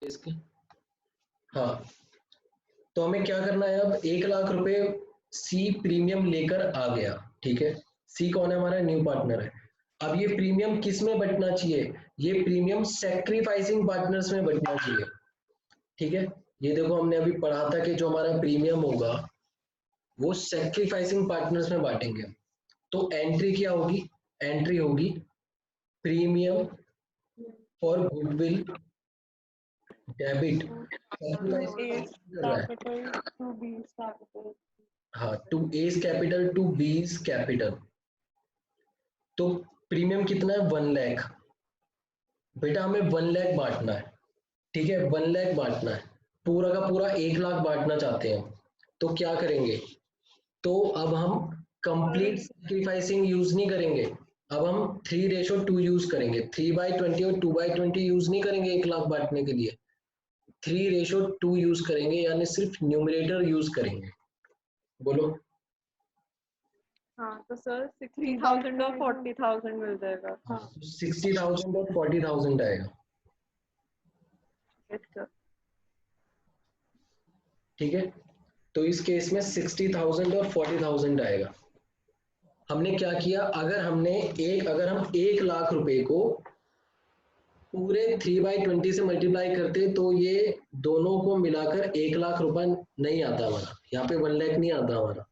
इसके, हाँ, तो हमें क्या करना है, अब 1 लाख रुपए सी प्रीमियम लेकर आ गया। ठीक है, सी कौन है, हमारा न्यू पार्टनर है। अब ये प्रीमियम किस में बंटना चाहिए, ये प्रीमियम सेक्रीफाइसिंग पार्टनर्स में बंटना चाहिए। ठीक है, ये देखो हमने अभी पढ़ा था कि जो हमारा प्रीमियम होगा वो सेक्रीफाइसिंग पार्टनर्स में बांटेंगे। तो एंट्री क्या होगी, एंट्री होगी premium for goodwill debit, sacrifice A's कर रहा है, capital to B's capital. हाँ, to A's capital to B's capital. तो प्रीमियम कितना है, 1 लाख। बेटा हमें 1 लाख बांटना है। ठीक है, 1 लाख बांटना है, पूरा का पूरा 1 लाख बांटना चाहते हैं। तो क्या करेंगे, तो अब हम कंप्लीट सेक्रीफाइसिंग यूज नहीं करेंगे, अब हम 3:2 यूज करेंगे। 3/20 और 2/20 यूज नहीं करेंगे 1 लाख बांटने के लिए, 3:2 यूज करेंगे, यानी सिर्फ न्यूमरेटर यूज करेंगे। बोलो। हाँ तो सर 60,000 और 40,000 मिल जाएगा। हाँ, 60,000 और 40,000 आएगा। Yes sir. ठीक है, तो इस केस में 60,000 और 40,000 आएगा। हमने क्या किया, अगर हम 1 लाख रुपए को पूरे 3/20 से मल्टीप्लाई करते तो ये दोनों को मिलाकर 1 लाख रुपए नहीं आता हमारा, यहाँ पे 1 लाख नहीं आता हमारा,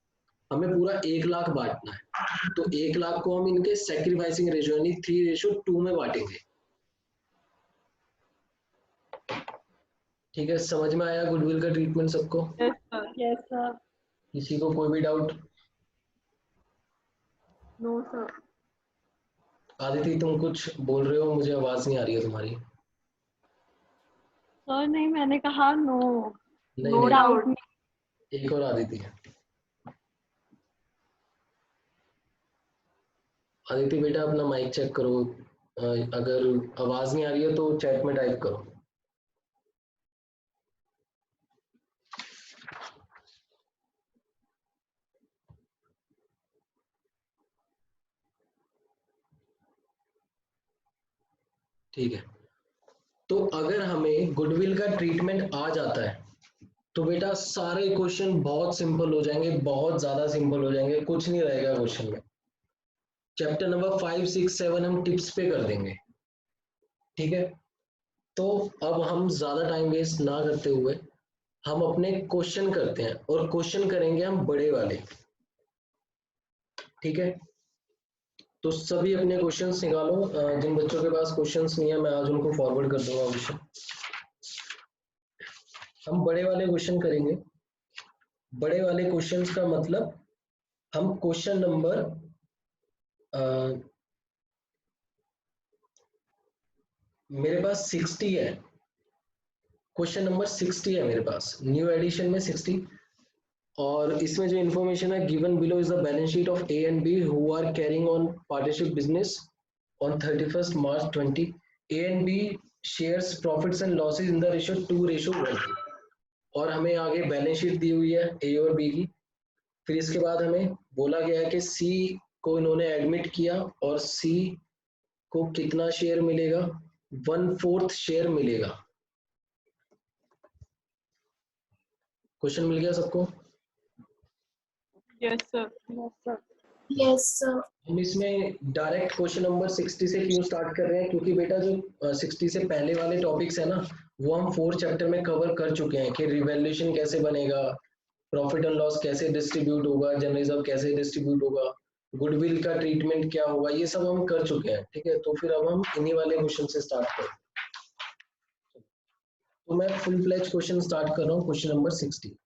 हमें पूरा 1 लाख बांटना है। तो 1 लाख को हम इनके सेक्रीफाइसिंग रेशियो यानी 3:2 में बांटेंगे। ठीक है, समझ में आया गुडविल का ट्रीटमेंट सबको? Yes sir. Yes sir. किसी को कोई भी डाउट? No sir. आदिति तुम कुछ बोल रहे हो, मुझे आवाज नहीं आ रही है तुम्हारी। सर नहीं, मैंने कहा नो। नहीं नो नहीं, डाउट। एक और आदिति है। आदिति बेटा अपना माइक चेक करो, अगर आवाज नहीं आ रही है तो चैट में टाइप करो। ठीक है, तो अगर हमें गुडविल का ट्रीटमेंट आ जाता है तो बेटा सारे क्वेश्चन बहुत सिंपल हो जाएंगे, बहुत ज्यादा सिंपल हो जाएंगे, कुछ नहीं रहेगा क्वेश्चन में। चैप्टर नंबर 5, 6, 7 हम टिप्स पे कर देंगे। ठीक है, तो अब हम ज्यादा टाइम वेस्ट ना करते हुए हम अपने क्वेश्चन करते हैं, और क्वेश्चन करेंगे हम बड़े वाले। ठीक है, तो सभी अपने क्वेश्चंस निकालो, जिन बच्चों के पास क्वेश्चंस नहीं है मैं आज उनको फॉरवर्ड कर दूंगा क्वेश्चन। हम बड़े वाले क्वेश्चन करेंगे। बड़े वाले क्वेश्चंस का मतलब हम क्वेश्चन नंबर मेरे पास 60 है, क्वेश्चन नंबर 60 है मेरे पास, न्यू एडिशन में 60। और इसमें जो इन्फॉर्मेशन है, given below is the balance sheet of A and B who are carrying on partnership business on 31st March 20। A and B shares profits and losses in the ratio 2:1। और हमें आगे balance sheet दी हुई है ए और B की। फिर इसके बाद हमें बोला गया है कि सी को इन्होंने एडमिट किया और सी को कितना शेयर मिलेगा, 1/4 शेयर मिलेगा। क्वेश्चन मिल गया सबको? Yes sir. Yes sir. Yes sir. हम इसमें डायरेक्ट क्वेश्चन नंबर 60 से क्यों स्टार्ट कर रहे हैं, क्योंकि बेटा जो 60 से पहले वाले टॉपिक्स है ना, वो हम 4 चैप्टर में कवर कर चुके हैं कि रिवैल्यूएशन कैसे बनेगा, प्रॉफिट एंड लॉस कैसे डिस्ट्रीब्यूट होगा, जनरल रिजर्व कैसे डिस्ट्रीब्यूट होगा, गुडविल का ट्रीटमेंट क्या होगा, ये सब हम कर चुके हैं। ठीक है, तो फिर अब हम इन्हीं वाले क्वेश्चन से स्टार्ट करें। तो मैं फुल फ्लेज क्वेश्चन स्टार्ट कर रहा हूँ, क्वेश्चन नंबर 60।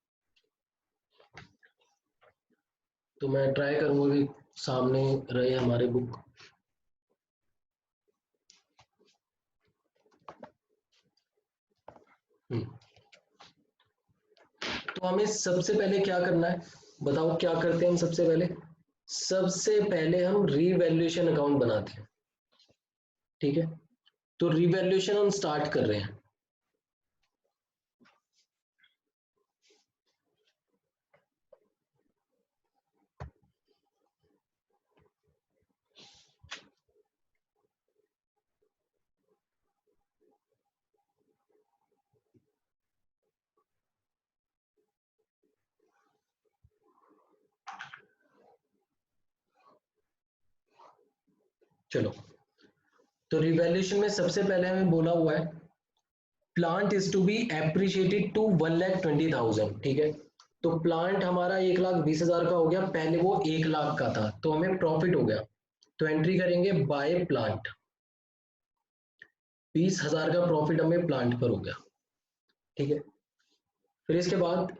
तो मैं ट्राई करूंगा कि सामने रहे हमारे बुक। तो हमें सबसे पहले क्या करना है, बताओ क्या करते हैं हम सबसे पहले? सबसे पहले हम रीवैल्यूएशन अकाउंट बनाते हैं। ठीक है, तो रीवैल्यूएशन हम स्टार्ट कर रहे हैं। चलो, तो रिवैल्यूएशन में सबसे पहले हमें बोला हुआ है plant is to be appreciated to 1,20,000, ठीक है। तो प्लांट हमारा 1,20,000 का हो गया, पहले वो 1,00,000 का था, तो हमें प्रॉफिट हो गया, तो एंट्री करेंगे बाय प्लांट, 20,000 का प्रॉफिट हमें प्लांट पर हो गया, ठीक है। फिर इसके बाद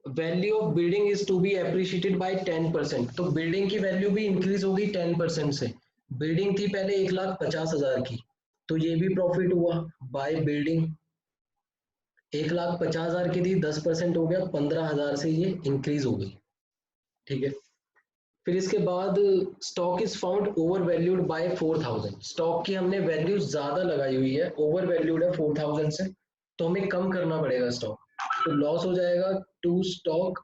value of building is to be appreciated by 10%, तो बिल्डिंग की वैल्यू भी इंक्रीज होगी 10% से। बिल्डिंग थी पहले 1,50,000 की, तो ये भी प्रॉफिट हुआ बाय बिल्डिंग। 1,50,000 की थी, 10% हो गया, 15,000 से ये इंक्रीज हो गई, ठीक है। फिर इसके बाद stock is found over valued bye 4,000, stock की हमने वैल्यू ज्यादा लगाई हुई है, ओवर वैल्यूड है 4,000 से, तो हमें कम करना पड़ेगा स्टॉक, तो लॉस हो जाएगा टू स्टॉक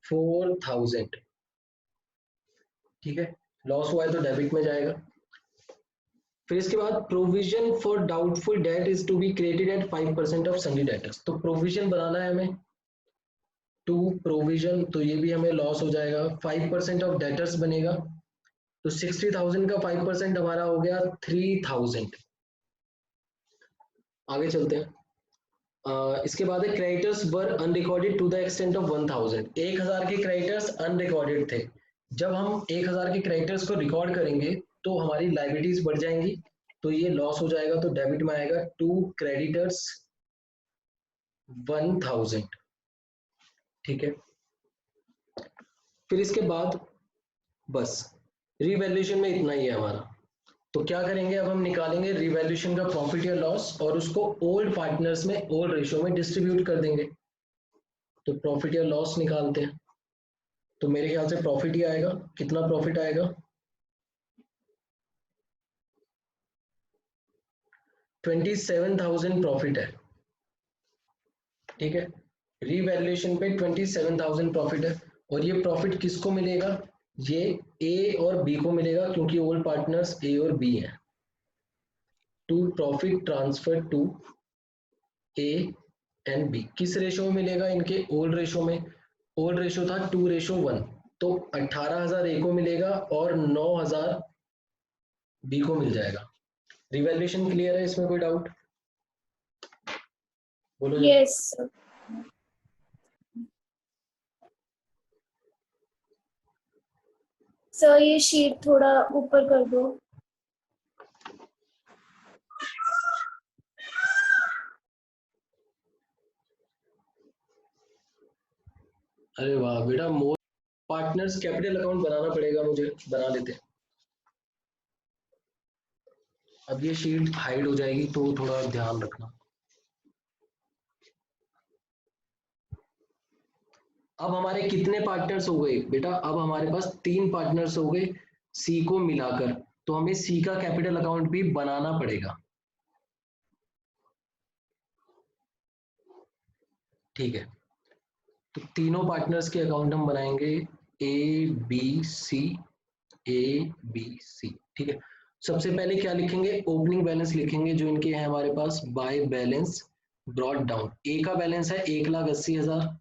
4,000, ठीक है। लॉस हुआ है तो डेबिट में जाएगा। फिर इसके बाद provision for doubtful debt is to be created at 5% of sundry debtors, तो प्रोविजन बनाना है हमें टू प्रोविजन, तो ये भी हमें लॉस हो जाएगा, 5% ऑफ डेटर्स बनेगा, तो 60,000 का 5% हमारा हो गया 3,000। आगे चलते हैं। इसके बाद है creditors were unrecorded to the extent of 1,000, 1,000 के क्रेडिटर्स अनरिकॉर्डेड थे। जब हम 1,000 के क्रेडिटर्स को रिकॉर्ड करेंगे तो हमारी लाइबिलिटीज बढ़ जाएंगी, तो ये लॉस हो जाएगा, तो डेबिट में आएगा टू क्रेडिटर्स 1,000, ठीक है। फिर इसके बाद बस रिवैल्यूएशन में इतना ही है हमारा, तो क्या करेंगे अब हम निकालेंगे रिवैल्यूएशन का प्रॉफिट या लॉस और उसको ओल्ड पार्टनर्स में ओल्ड रेशियो में डिस्ट्रीब्यूट कर देंगे, तो प्रॉफिट या लॉस निकालते हैं। तो मेरे ख्याल से प्रॉफिट ही आएगा, कितना प्रॉफिट आएगा 27,000 प्रॉफिट है, ठीक है। रिवैल्यूएशन पे 27,000 प्रॉफिट है, और ये प्रॉफिट किसको मिलेगा, ये ए और बी को मिलेगा, क्योंकि ओल्ड पार्टनर्स ए और बी हैं। To profit transfer to A and B, किस रेशो में मिलेगा, इनके ओल्ड रेशो में। ओल्ड रेशो था 2:1, तो 18,000 ए को मिलेगा और 9,000 बी को मिल जाएगा। रिवैल्यूएशन क्लियर है, इसमें कोई डाउट बोलो। यस सर, ये शीट थोड़ा ऊपर कर दो। अरे वाह बेटा, मोर पार्टनर्स कैपिटल अकाउंट बनाना पड़ेगा मुझे, बना लेते हैं। अब ये शीट हाइड हो जाएगी तो थोड़ा ध्यान रखना। अब हमारे कितने पार्टनर्स हो गए बेटा, अब हमारे पास 3 पार्टनर्स हो गए सी को मिलाकर, तो हमें सी का कैपिटल अकाउंट भी बनाना पड़ेगा, ठीक है। तो तीनों पार्टनर्स के अकाउंट हम बनाएंगे A B C, A B C, ठीक है। सबसे पहले क्या लिखेंगे, ओपनिंग बैलेंस लिखेंगे जो इनके हैं हमारे पास, बाय बैलेंस ब्रॉट डाउन। ए का बैलेंस है 1,80,000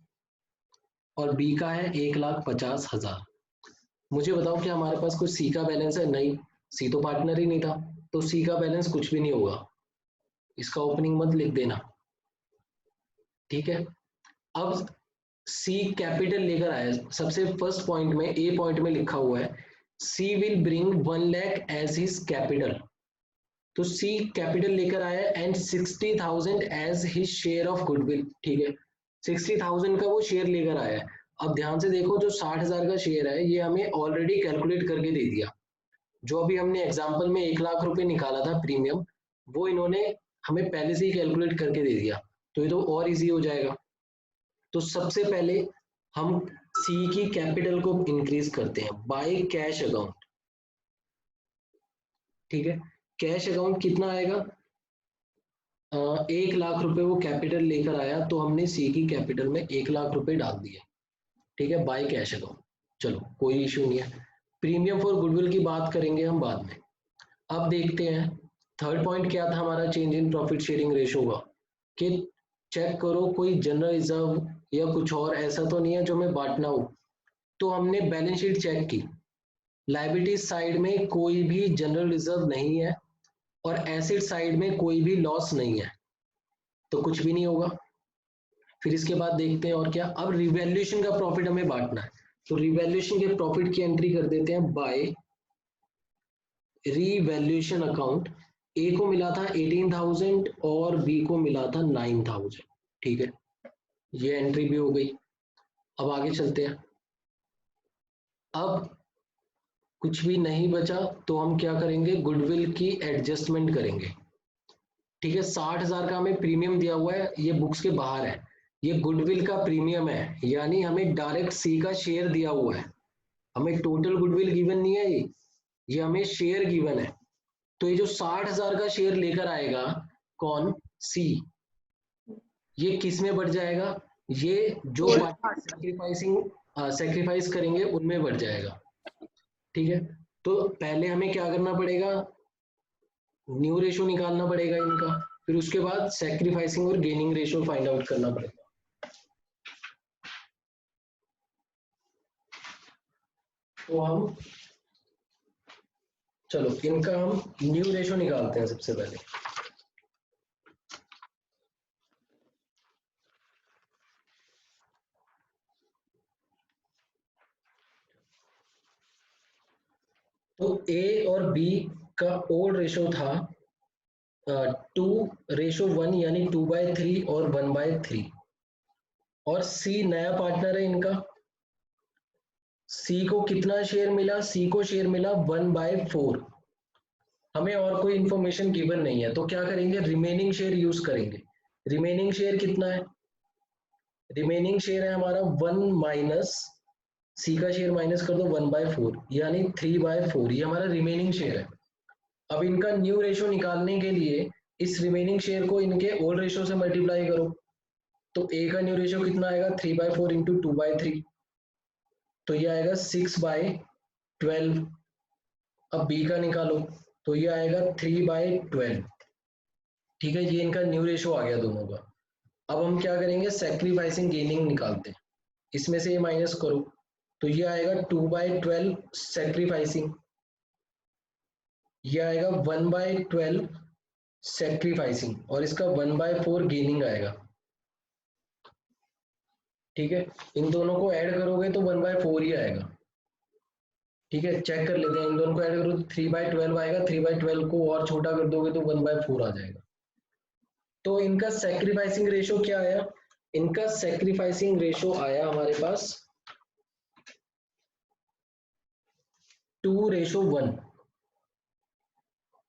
और बी का है 1,50,000। मुझे बताओ कि हमारे पास कोई सी का बैलेंस है, नहीं, सी तो पार्टनर ही नहीं था, तो सी का बैलेंस कुछ भी नहीं होगा, इसका ओपनिंग मत लिख देना, ठीक है। अब सी कैपिटल लेकर आया, सबसे फर्स्ट पॉइंट में ए पॉइंट में लिखा हुआ है she will bring 1 lakh as his capital, तो सी कैपिटल लेकर आया and 60,000 as his share of goodwill, ठीक है। 60,000 का वो शेयर लेकर आया है। अब ध्यान से देखो, जो 60,000 का शेयर है ये हमें ऑलरेडी कैलकुलेट करके दे दिया, जो अभी हमने एग्जाम्पल में 1,00,000 रुपए निकाला था प्रीमियम, वो इन्होंने हमें पहले से ही कैलकुलेट करके दे दिया, तो ये तो और इजी हो जाएगा। तो सबसे पहले हम सी की कैपिटल को इंक्रीज करते हैं बाय कैश अकाउंट, ठीक है। कैश अकाउंट कितना आएगा, 1,00,000 रुपए वो कैपिटल लेकर आया, तो हमने सी की कैपिटल में 1,00,000 रुपए डाल दिए, ठीक है, बाय कैश अकाउंट। चलो कोई इश्यू नहीं है। प्रीमियम फॉर गुडविल की बात करेंगे हम बाद में। अब देखते हैं थर्ड पॉइंट क्या था हमारा change in profit sharing ratio का, कि चेक करो कोई जनरल रिजर्व या कुछ और ऐसा तो नहीं है जो हमें बांटना हो। तो हमने बैलेंस शीट चेक की, लायबिलिटी साइड में कोई भी जनरल रिजर्व नहीं है और एसेट साइड में कोई भी लॉस नहीं है, तो कुछ भी नहीं होगा। फिर इसके बाद देखते हैं और क्या, अब रिवैल्यूएशन का प्रॉफिट हमें बांटना है, तो रिवैल्यूएशन के प्रॉफिट की एंट्री कर देते हैं बाय रिवैल्यूएशन अकाउंट। ए को मिला था 18,000 और बी को मिला था 9,000। ठीक है, ये एंट्री भी हो गई। अब आगे चलते हैं। अब कुछ भी नहीं बचा तो हम क्या करेंगे, गुडविल की एडजस्टमेंट करेंगे। ठीक है, 60,000 का हमें प्रीमियम दिया हुआ है, ये बुक्स के बाहर है, ये गुडविल का प्रीमियम है, यानी हमें डायरेक्ट सी का शेयर दिया हुआ है, हमें टोटल गुडविल गिवन नहीं है, ये हमें शेयर गिवन है। तो ये जो 60,000 का शेयर लेकर आएगा कौन, सी, ये किस में बढ़ जाएगा, ये जो Gold पार्टी part. सेक्रीफाइस करेंगे उनमें बढ़ जाएगा। ठीक है, तो पहले हमें क्या करना पड़ेगा, न्यू रेशो निकालना पड़ेगा इनका, फिर उसके बाद सेक्रीफाइसिंग और गेनिंग रेशो फाइंड आउट करना पड़ेगा। तो हम चलो इनका हम न्यू रेशो निकालते हैं सबसे पहले। तो ए और बी का ओल्ड रेशो था 2:1, यानी 2/3 और 1/3, और सी नया पार्टनर है इनका। सी को कितना शेयर मिला, सी को शेयर मिला 1/4। हमें और कोई इंफॉर्मेशन गिवन नहीं है, तो क्या करेंगे, रिमेनिंग शेयर यूज करेंगे। रिमेनिंग शेयर कितना है, रिमेनिंग शेयर है हमारा 1 माइनस सी का शेयर माइनस कर दो 1/4, यानी 3/4, ये हमारा रिमेनिंग शेयर है। अब इनका न्यू रेशो निकालने के लिए इस रिमेनिंग शेयर को इनके ओल्ड रेशो से मल्टीप्लाई करो, तो ए का न्यू रेशो कितना आएगा, 3/4 इंटू 2/3, तो ये आएगा 6/12। अब बी का निकालो, तो ये आएगा 3/12। ठीक है, ये इनका न्यू रेशो आ गया दोनों का। अब हम क्या करेंगे, सेक्रीफाइसिंग गेनिंग निकालते हैं, इसमें से ये माइनस करो, तो ये आएगा 2/12 सेक्रीफाइसिंग, ये आएगा 1/12 सेक्रीफाइसिंग, और इसका 1/4 गेनिंग आएगा। ठीक है, इन दोनों को ऐड करोगे तो 1/4 ही आएगा। ठीक है, चेक कर लेते हैं, इन दोनों को ऐड करो तो 3/12 आएगा, 3/12 को और छोटा कर दोगे तो 1/4 आ जाएगा। तो इनका सेक्रीफाइसिंग रेशो क्या आया, इनका सेक्रीफाइसिंग रेशो आया हमारे पास 2:1।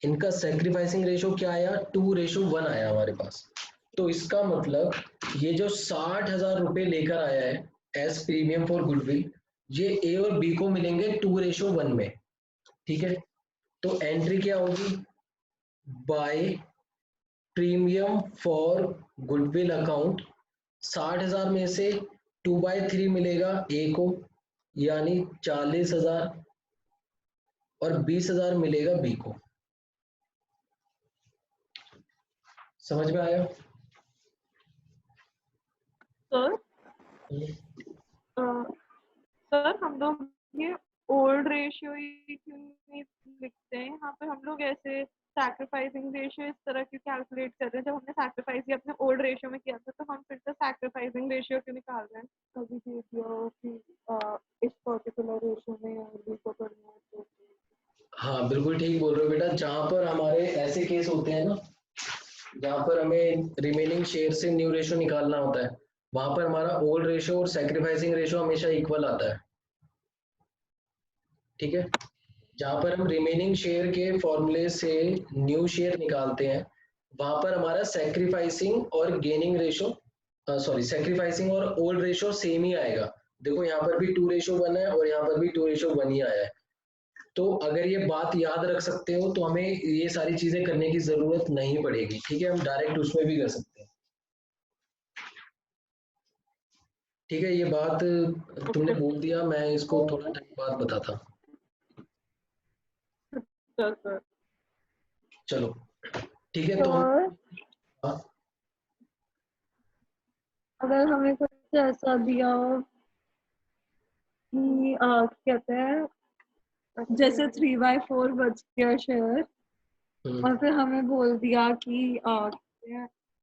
इनका सेक्रीफाइसिंग रेशो क्या आया, 2:1 आया हमारे पास। तो इसका मतलब ये जो 60,000 रुपए लेकर आया है एज प्रीमियम फॉर गुडविल, ये ए और बी को मिलेंगे 2:1 में। ठीक है, तो एंट्री क्या होगी, by premium for goodwill account, 60,000 में से 2/3 मिलेगा ए को, यानी 40,000, और 20,000 मिलेगा बी को। समझ में आया? सर सर हम लोग ये ओल्ड रेशियो ही क्यों नहीं लिखते हैं यहाँ पे, हम लोग ऐसे सैक्रिफाइसिंग रेशियो इस तरह की कैलकुलेट कर रहे हैं, जब हमने सैक्रिफाइस ही अपने ओल्ड रेशियो में किया था, तो हम फिर से सैक्रिफाइसिंग रेशियो क्यों निकाल रहे हैं। कभी दे दिया कि इस पर्टिकुलर रेशियो में बी को करना है तो। हाँ बिल्कुल ठीक बोल रहे हो बेटा, जहां पर हमारे ऐसे केस होते हैं ना, जहां पर हमें रिमेनिंग शेयर से न्यू रेशो निकालना होता है, वहां पर हमारा ओल्ड रेशो और सेक्रीफाइसिंग रेशो हमेशा इक्वल आता है। ठीक है, जहां पर हम रिमेनिंग शेयर के फॉर्मूले से न्यू शेयर निकालते हैं, वहां पर हमारा सेक्रीफाइसिंग और गेनिंग रेशो, सॉरी सेक्रीफाइसिंग और ओल्ड रेशो सेम ही आएगा। देखो यहाँ पर भी 2:1 है और यहाँ पर भी 2:1 ही आया है। तो अगर ये बात याद रख सकते हो तो हमें ये सारी चीजें करने की जरूरत नहीं पड़ेगी। ठीक है, हम डायरेक्ट उसमें भी कर सकते हैं। ठीक है, ये बात तुमने बोल दिया, मैं इसको थोड़ा टाइम बाद बताता। सर चलो ठीक है, तो हम सर हाँ, अगर हमें कुछ ऐसा दिया हो कि क्या कहते हैं जैसे 3/4 बच गया शेयर और फिर हमें बोल दिया कि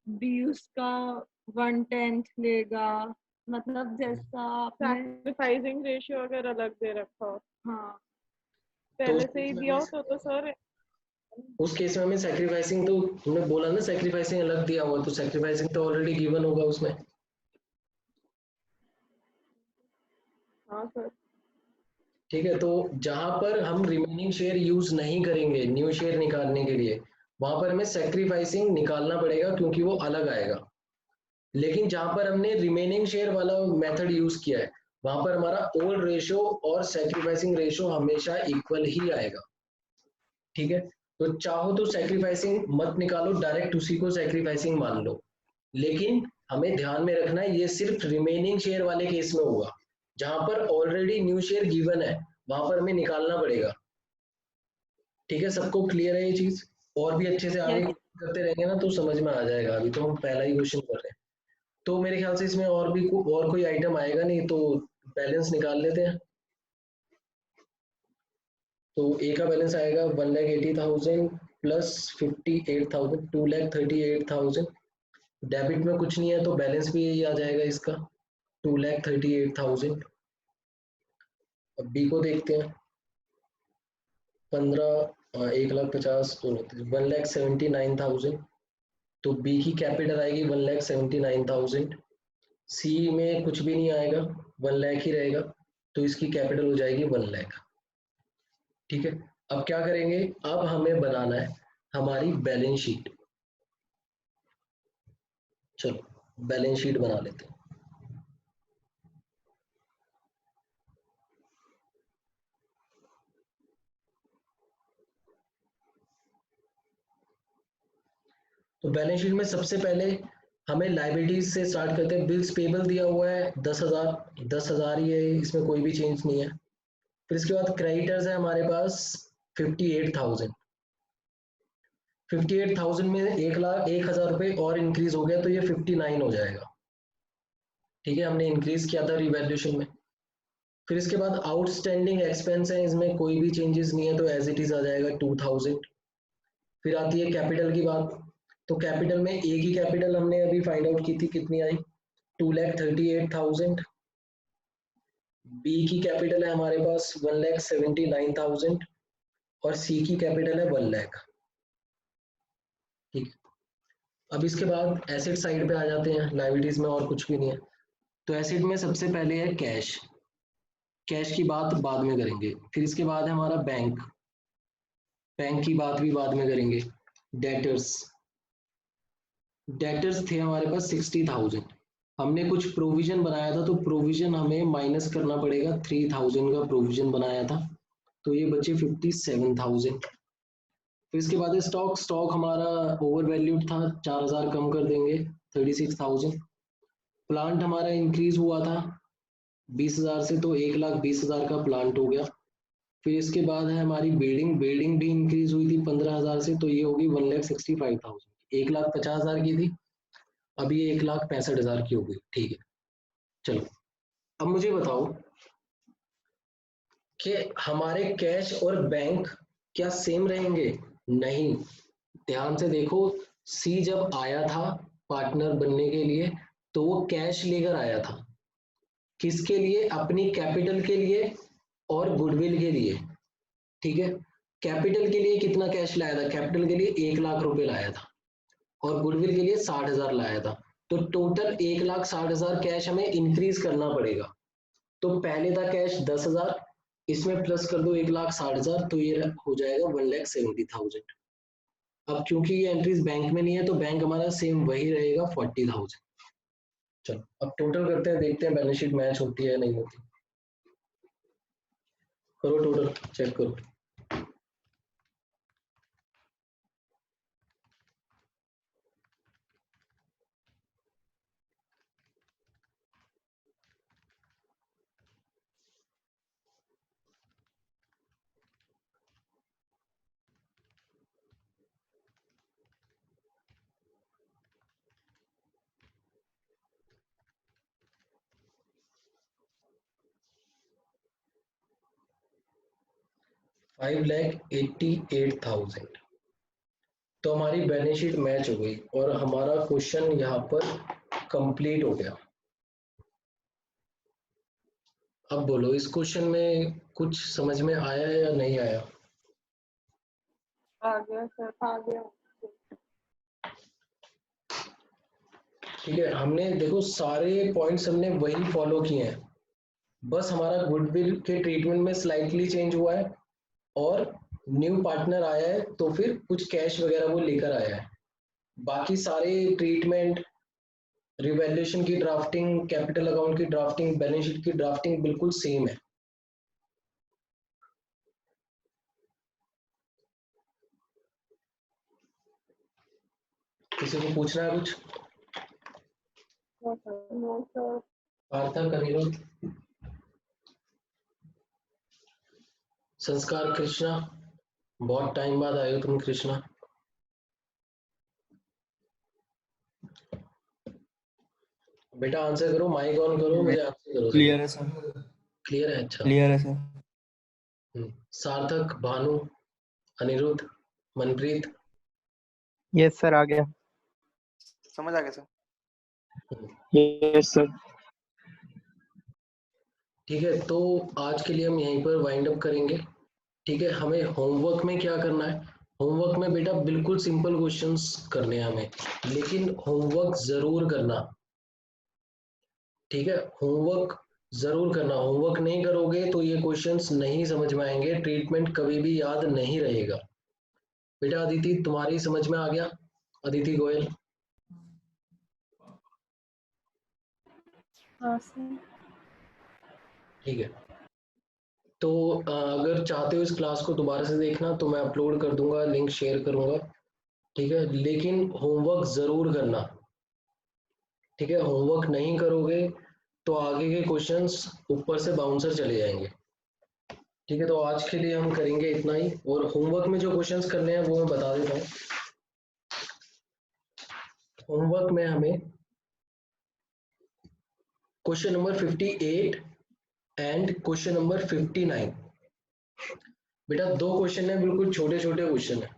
बी उसका 1/10 लेगा, मतलब जैसा आपने सैक्रिफाइसिंग रेशियो अगर अलग दे रखा हो, हाँ तो पहले से ही दिया हो तो सर उस केस में हमें सैक्रिफाइसिंग, तो तुमने बोला ना सैक्रिफाइसिंग अलग दिया हुआ, तो सैक्रिफाइसिंग तो ऑलरेडी गिवन होगा उसमें। हाँ सर। ठीक है, तो जहां पर हम रिमेनिंग शेयर यूज नहीं करेंगे न्यू शेयर निकालने के लिए, वहां पर हमें सैक्रिफाइसिंग निकालना पड़ेगा क्योंकि वो अलग आएगा। लेकिन जहां पर हमने रिमेनिंग शेयर वाला मेथड यूज किया है, वहां पर हमारा ओल्ड रेशो और सैक्रिफाइसिंग रेशो हमेशा इक्वल ही आएगा। ठीक है, तो चाहो तो सैक्रिफाइसिंग मत निकालो, डायरेक्ट उसी को सैक्रिफाइसिंग मान लो। लेकिन हमें ध्यान में रखना है ये सिर्फ रिमेनिंग शेयर वाले केस में होगा। जहां पर ऑलरेडी न्यू शेयर गिवन है वहां पर हमें निकालना पड़ेगा। ठीक है, सबको क्लियर है ये चीज? और भी अच्छे से आगे यस करते रहेंगे ना तो समझ में आ जाएगा। अभी तो हम पहला ही क्वेश्चन कर रहे हैं, तो मेरे ख्याल से इसमें और भी और कोई आइटम आएगा नहीं, तो बैलेंस निकाल लेते हैं। तो ए का बैलेंस आएगा 1,80,000 प्लस 58,000, 2,38,000। डेबिट में कुछ नहीं है तो बैलेंस भी यही आ जाएगा इसका, 2,38,000। अब बी को देखते हैं, 1,50,000 1,79,000। तो बी की कैपिटल आएगी 1,79,000। सी में कुछ भी नहीं आएगा, 1 लाख ही रहेगा, तो इसकी कैपिटल हो जाएगी 1 लाख। ठीक है, अब क्या करेंगे, अब हमें बनाना है हमारी बैलेंस शीट। चलो बैलेंस शीट बना लेते हैं। तो बैलेंस शीट में सबसे पहले हमें लाइबिलिटीज से स्टार्ट करते हैं। बिल्स पेबल दिया हुआ है 10,000, 10,000 ही है, इसमें कोई भी चेंज नहीं है। फिर इसके बाद क्रेडिटर्स है हमारे पास 58,000। 58,000 में 1,01,000 रुपये और इंक्रीज हो गया तो ये 59 हो जाएगा। ठीक है, हमने इंक्रीज किया था रिवैल्यूएशन में। फिर इसके बाद आउटस्टैंडिंग एक्सपेंस है, इसमें कोई भी चेंजेस नहीं है तो एज इट इज आ जाएगा 2,000। फिर आती है कैपिटल की बात। तो कैपिटल में ए की कैपिटल हमने अभी फाइंड आउट की थी, कितनी आई, 2,38,000। बी की कैपिटल है हमारे पास 1,79,000 और सी की कैपिटल है 1 लाख। ठीक है, अब इसके बाद एसेट साइड पे आ जाते हैं, लाइबिलिटीज में और कुछ भी नहीं है। तो एसेट में सबसे पहले है कैश, कैश की बात बाद में करेंगे। फिर इसके बाद है हमारा बैंक, बैंक की बात भी बाद में करेंगे। डेटर्स, डेटर्स थे हमारे पास 60,000। हमने कुछ प्रोविजन बनाया था तो प्रोविजन हमें माइनस करना पड़ेगा, 3,000 का प्रोविजन बनाया था तो ये बचे 57,000। फिर इसके बाद स्टॉक, स्टॉक हमारा ओवर वैल्यूड था, 4,000 कम कर देंगे, 36,000। प्लांट हमारा इंक्रीज हुआ था 20,000 से तो 1,20,000 का प्लांट हो गया। फिर इसके बाद है हमारी बिल्डिंग, बिल्डिंग भी इंक्रीज हुई थी 15,000 से तो ये होगी 1,65,000। 1,50,000 की थी, अभी ये 1,65,000 की हो गई। ठीक है, चलो अब मुझे बताओ कि हमारे कैश और बैंक क्या सेम रहेंगे? नहीं, ध्यान से देखो। सी जब आया था पार्टनर बनने के लिए तो वो कैश लेकर आया था, किसके लिए, अपनी कैपिटल के लिए और गुडविल के लिए। ठीक है, कैपिटल के लिए कितना कैश लाया था, कैपिटल के लिए 1,00,000 रुपए लाया था और गुडविल के लिए 60,000 लाया था। तो टोटल 1,60,000 कैश हमें इंक्रीज करना पड़ेगा। तो पहले था कैश 10,000, इसमें प्लस कर दो 1,60,000 तो ये हो जाएगा 1,70,000। अब क्योंकि ये एंट्रीज बैंक में नहीं है तो बैंक हमारा सेम वही रहेगा 40,000। चलो अब टोटल करते हैं, देखते हैं बैलेंस शीट मैच होती है या नहीं होती। करो टोटल, चेक करो। 5,88,000। तो हमारी बैलेंस शीट मैच हो गई और हमारा क्वेश्चन यहाँ पर कंप्लीट हो गया। अब बोलो इस क्वेश्चन में कुछ समझ में आया है या नहीं आया? आ गया सर, आ गया। ठीक है, हमने देखो सारे पॉइंट्स हमने वही फॉलो किए हैं, बस हमारा गुडविल के ट्रीटमेंट में स्लाइटली चेंज हुआ है और न्यू पार्टनर आया है तो फिर कुछ कैश वगैरह वो लेकर आया है। बाकी सारे ट्रीटमेंट, रिवैल्यूएशन की ड्राफ्टिंग, कैपिटल अकाउंट की ड्राफ्टिंग, बैलेंस शीट की ड्राफ्टिंग बिल्कुल सेम है। किसी को पूछना है कुछ? No sir. पार्थक, अनिरुद्ध, संस्कार, कृष्णा, बहुत टाइम बाद आए हो तुम कृष्णा। बेटा आंसर करो, माइक ऑन करो, मुझे आंसर करो। क्लियर है सर। क्लियर है, अच्छा। क्लियर है सर। सार्थक, भानु, अनिरुद्ध, मनप्रीत। यस सर, आ गया। समझ आ गया सर। Yes sir. ठीक है, तो आज के लिए हम यहीं पर वाइंड अप करेंगे। ठीक है, हमें होमवर्क में क्या करना है? होमवर्क में बेटा बिल्कुल सिंपल क्वेश्चंस करने हैं हमें, लेकिन होमवर्क जरूर करना। ठीक है, होमवर्क जरूर करना। होमवर्क नहीं करोगे तो ये क्वेश्चंस नहीं समझ में आएंगे, ट्रीटमेंट कभी भी याद नहीं रहेगा। बेटा अदिति तुम्हारी समझ में आ गया? अदिति गोयल। हाँ सर। ठीक है, तो अगर चाहते हो इस क्लास को दोबारा से देखना तो मैं अपलोड कर दूंगा, लिंक शेयर करूंगा। ठीक है, लेकिन होमवर्क जरूर करना। ठीक है, होमवर्क नहीं करोगे तो आगे के क्वेश्चंस ऊपर से बाउंसर चले जाएंगे। ठीक है, तो आज के लिए हम करेंगे इतना ही, और होमवर्क में जो क्वेश्चंस करने हैं वो मैं बता देता हूँ। होमवर्क में हमें question number 58 and question number 59, बेटा दो क्वेश्चन है, बिल्कुल छोटे छोटे क्वेश्चन है।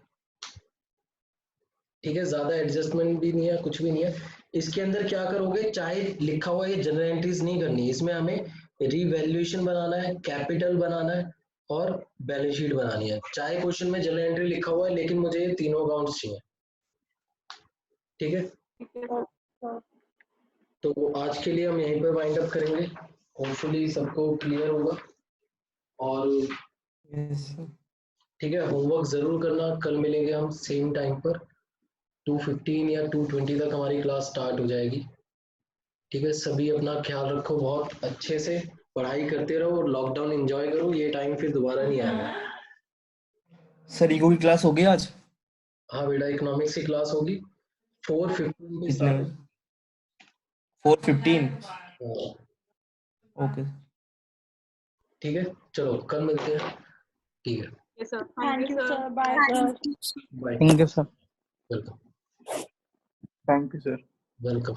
ठीक है, ज्यादा एडजस्टमेंट भी नहीं है, कुछ भी नहीं है। इसके अंदर क्या करोगे, चाहे लिखा हुआ ये जनरल एंट्रीज नहीं करनी, इसमें हमें रिवैल्यूएशन बनाना है, कैपिटल बनाना है और बैलेंस शीट बनानी है। चाहे क्वेश्चन में जनरल एंट्री लिखा हुआ है, लेकिन मुझे ये तीनों अकाउंट्स चाहिए। ठीक है, ठीक है सर। तो आज के लिए हम यहीं पर वाइंड अप करेंगे। होपफुली सबको क्लियर होगा। और यस सर। ठीक है, होमवर्क जरूर करना। कल मिलेंगे हम सेम टाइम पर, 2:15 या 2:20 तक हमारी क्लास स्टार्ट हो जाएगी। ठीक है, सभी अपना ख्याल रखो, बहुत अच्छे से पढ़ाई करते रहो और लॉकडाउन एंजॉय करो, ये टाइम फिर दोबारा नहीं आएगा। सर ईगो की क्लास होगी आज? हाँ बेटा, इकोनॉमिक्स की क्लास होगी 4:15 पे कितने स्टार्ट बजे? 4:15। होगी। ओके। ठीक है, चलो कल मिलते हैं। ठीक है, yes sir. Thank you sir. Bye sir. Bye. Thank you sir. Welcome. Thank you sir. Welcome.